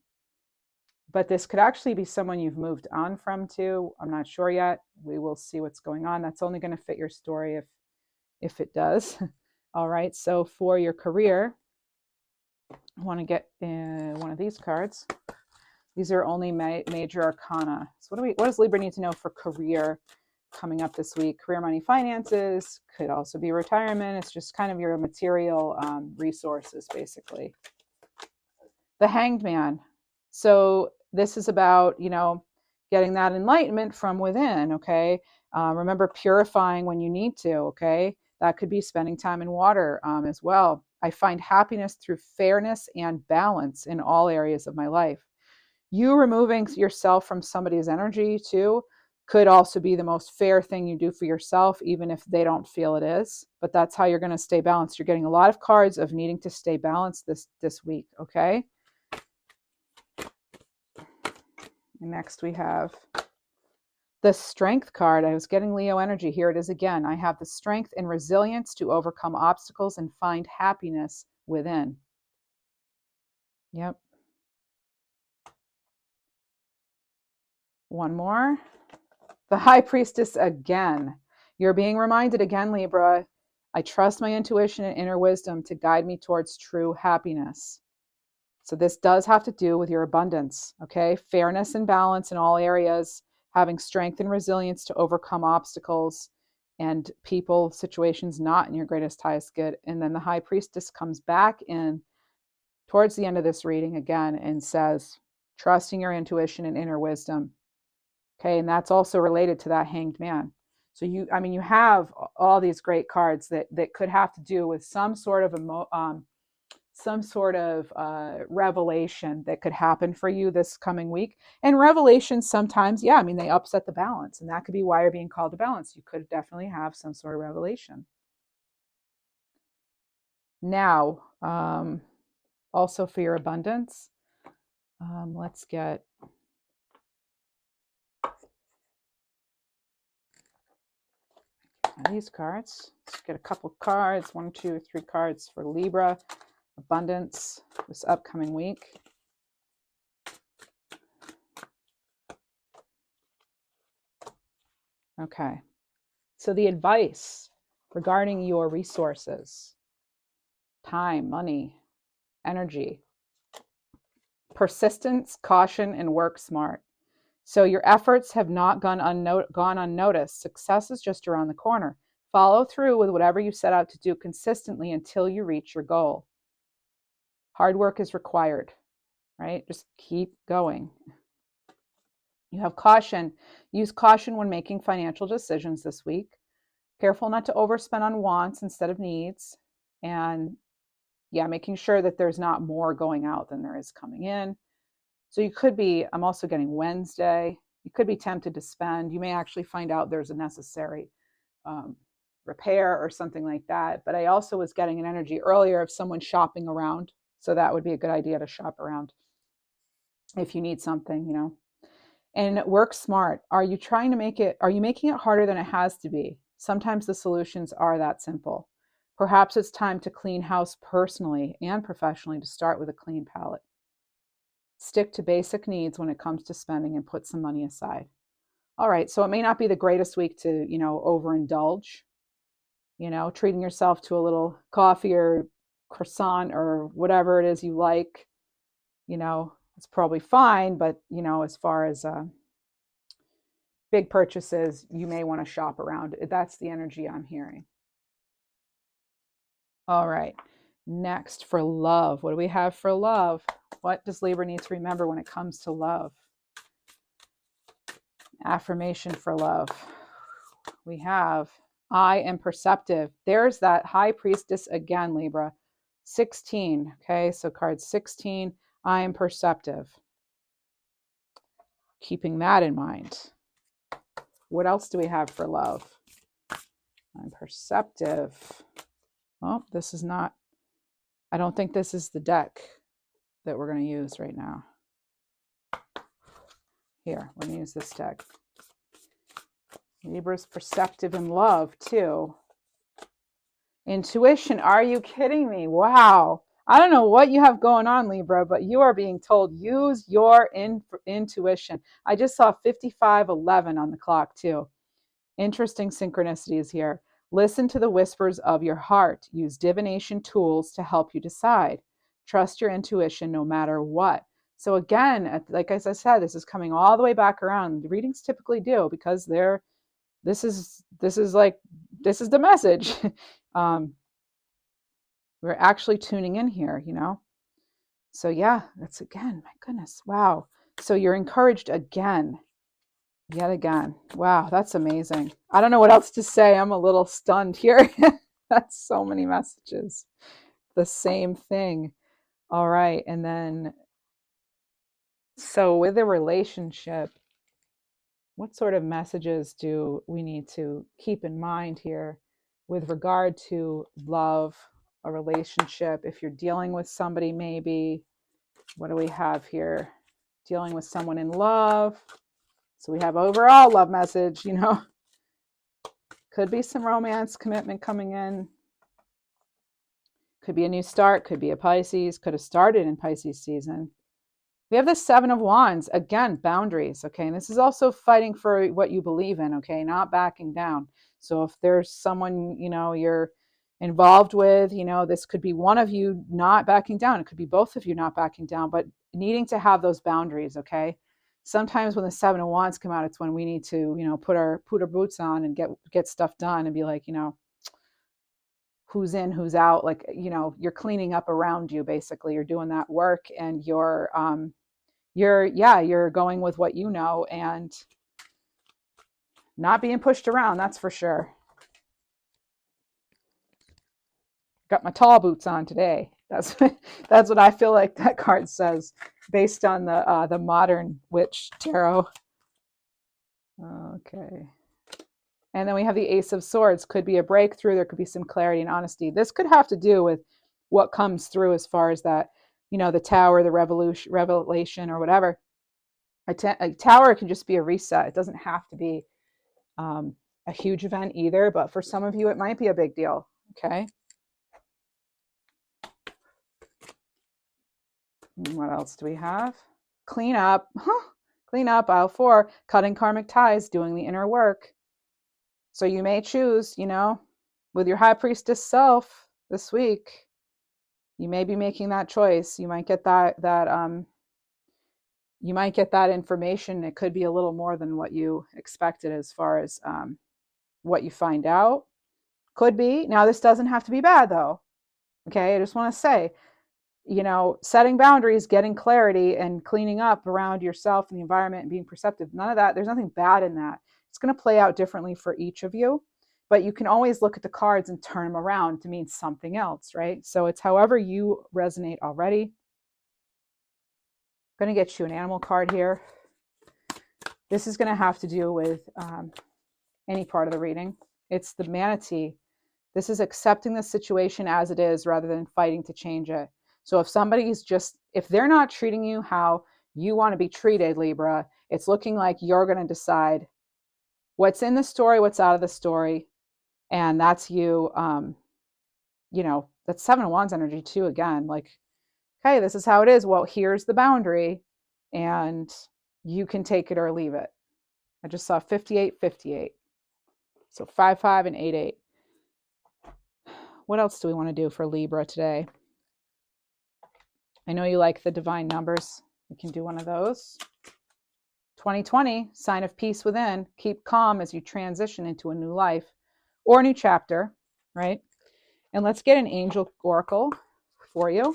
but this could actually be someone you've moved on from too. I'm not sure yet. We will see what's going on. That's only going to fit your story if it does. All right. So for your career, I want to get one of these cards. These are only major arcana. So what does Libra need to know for career coming up this week? Career, money, finances, could also be retirement. It's just kind of your material resources, basically. The Hanged Man. So this is about, you know, getting that enlightenment from within, okay? Remember, purifying when you need to, okay? That could be spending time in water as well. I find happiness through fairness and balance in all areas of my life. You removing yourself from somebody's energy too could also be the most fair thing you do for yourself, even if they don't feel it is. But that's how you're going to stay balanced. You're getting a lot of cards of needing to stay balanced this week, okay? And next we have the Strength card. I was getting Leo energy. Here it is again. I have the strength and resilience to overcome obstacles and find happiness within. Yep. One more. The High Priestess again. You're being reminded again, Libra. I trust my intuition and inner wisdom to guide me towards true happiness. So this does have to do with your abundance, okay? Fairness and balance in all areas, having strength and resilience to overcome obstacles and people, situations not in your greatest, highest good. And then the High Priestess comes back in towards the end of this reading again and says, trusting your intuition and inner wisdom. Okay, and that's also related to that Hanged Man. So you have all these great cards that could have to do with some sort of revelation that could happen for you this coming week. And revelations sometimes, yeah, they upset the balance, and that could be why you're being called to balance. You could definitely have some sort of revelation. Now, also for your abundance, let's get these cards. Let's get a couple cards, 1, 2, 3 cards for Libra abundance this upcoming week. Okay, so the advice regarding your resources, time, money, energy, persistence, caution, and work smart. So your efforts have not gone unnoticed. Success is just around the corner. Follow through with whatever you set out to do consistently until you reach your goal. Hard work is required, right? Just keep going. You have caution. Use caution when making financial decisions this week. Careful not to overspend on wants instead of needs. And yeah, making sure that there's not more going out than there is coming in. So you could be, I'm also getting Wednesday, you could be tempted to spend. You may actually find out there's a necessary repair or something like that. But I also was getting an energy earlier of someone shopping around. So that would be a good idea to shop around if you need something, And work smart. Are you making it harder than it has to be? Sometimes the solutions are that simple. Perhaps it's time to clean house personally and professionally to start with a clean palette. Stick to basic needs when it comes to spending and put some money aside. All right, so it may not be the greatest week to, overindulge, treating yourself to a little coffee or croissant or whatever it is you like, it's probably fine, but, as far as big purchases, you may want to shop around. That's the energy I'm hearing. All right, next for love. What do we have for love? What does Libra need to remember when it comes to love? Affirmation for love. We have, I am perceptive. There's that High Priestess again, Libra. 16. Okay, so card 16. I am perceptive. Keeping that in mind. What else do we have for love? I'm perceptive. Oh, this is not, I don't think this is the deck that we're going to use right now. Here, we're going to use this deck. Libra's perceptive in love, too. Intuition, are you kidding me? Wow. I don't know what you have going on, Libra, but you are being told use your intuition. I just saw 55:11 on the clock, too. Interesting synchronicities here. Listen to the whispers of your heart. Use divination tools to help you decide. Trust your intuition no matter what. So again, like as I said, this is coming all the way back around. The readings typically do because this is the message. We're actually tuning in here, you know. So yeah, that's again, my goodness, wow. So you're encouraged again. Yet again. Wow, that's amazing. I don't know what else to say. I'm a little stunned here. That's so many messages. The same thing. All right. And then, so with a relationship, what sort of messages do we need to keep in mind here with regard to love, a relationship? If you're dealing with somebody, maybe, what do we have here? Dealing with someone in love. So we have overall love message, you know. Could be some romance, commitment coming in. Could be a new start. Could be a Pisces. Could have started in Pisces season. We have the Seven of Wands. Again, boundaries. Okay. And this is also fighting for what you believe in. Okay. Not backing down. So if there's someone, you know, you're involved with, you know, this could be one of you not backing down. It could be both of you not backing down, but needing to have those boundaries. Okay. Sometimes when the Seven of Wands come out, it's when we need to, you know, put our boots on and get stuff done and be like, you know, who's in, who's out. Like, you know, you're cleaning up around you. Basically, you're doing that work, and you're going with what you know and not being pushed around. That's for sure. Got my tall boots on today. That's what I feel like that card says, based on the modern witch tarot. Okay. And then we have the Ace of Swords. Could be a breakthrough. There could be some clarity and honesty. This could have to do with what comes through as far as that, you know, the tower, the revelation or whatever. A tower can just be a reset. It doesn't have to be a huge event either, but for some of you, it might be a big deal. Okay. And what else do we have? Clean up. Clean up. Aisle 4. Cutting karmic ties. Doing the inner work. So you may choose, you know, with your high priestess self this week, you may be making that choice. You might get that information. It could be a little more than what you expected as far as what you find out. Could be. Now, this doesn't have to be bad, though. Okay, I just want to say, you know, setting boundaries, getting clarity, and cleaning up around yourself and the environment and being perceptive. None of that. There's nothing bad in that. It's going to play out differently for each of you, but you can always look at the cards and turn them around to mean something else, right? So it's however you resonate already. I'm going to get you an animal card here. This is going to have to do with any part of the reading. It's the manatee. This is accepting the situation as it is rather than fighting to change it. So if they're not treating you how you want to be treated, Libra, it's looking like you're going to decide what's in the story, what's out of the story. And that's you, you know, that's Seven of Wands energy too, again, like, okay, this is how it is. Well, here's the boundary and you can take it or leave it. I just saw 58-58. So 5-5 and 8-8. What else do we want to do for Libra today? I know you like the divine numbers. We can do one of those. 2020, sign of peace within. Keep calm as you transition into a new life or a new chapter, right? And let's get an angel oracle for you.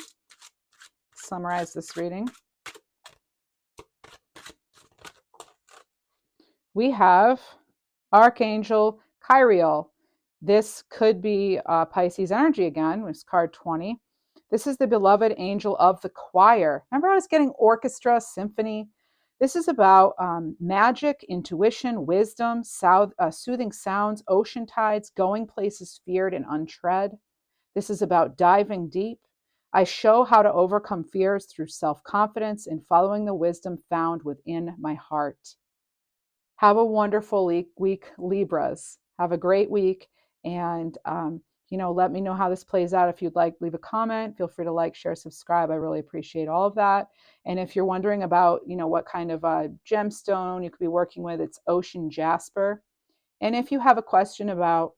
Summarize this reading. We have Archangel Kyriel. This could be Pisces energy again, which is card 20. This is the beloved angel of the choir. Remember I was getting orchestra, symphony? This is about magic, intuition, wisdom, soothing sounds, ocean tides, going places feared and untread. This is about diving deep. I show how to overcome fears through self-confidence and following the wisdom found within my heart. Have a wonderful week, Libras. Have a great week. And, let me know how this plays out. If you'd like, leave a comment. Feel free to like, share, subscribe. I really appreciate all of that. And if you're wondering about, what kind of gemstone you could be working with, it's ocean jasper. And if you have a question about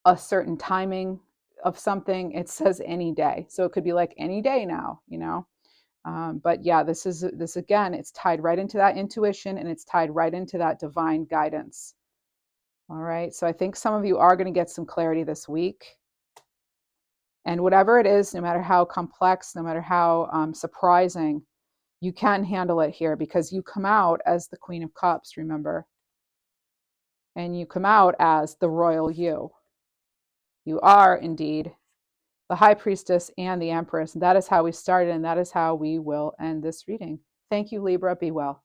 a certain timing of something, it says any day. So it could be like any day now, but yeah, this again, it's tied right into that intuition, and it's tied right into that divine guidance. All right. So I think some of you are going to get some clarity this week. And whatever it is, no matter how complex, no matter how surprising, you can handle it here, because you come out as the Queen of Cups, remember? And you come out as the royal you. You are indeed the High Priestess and the Empress. And that is how we started, and that is how we will end this reading. Thank you, Libra. Be well.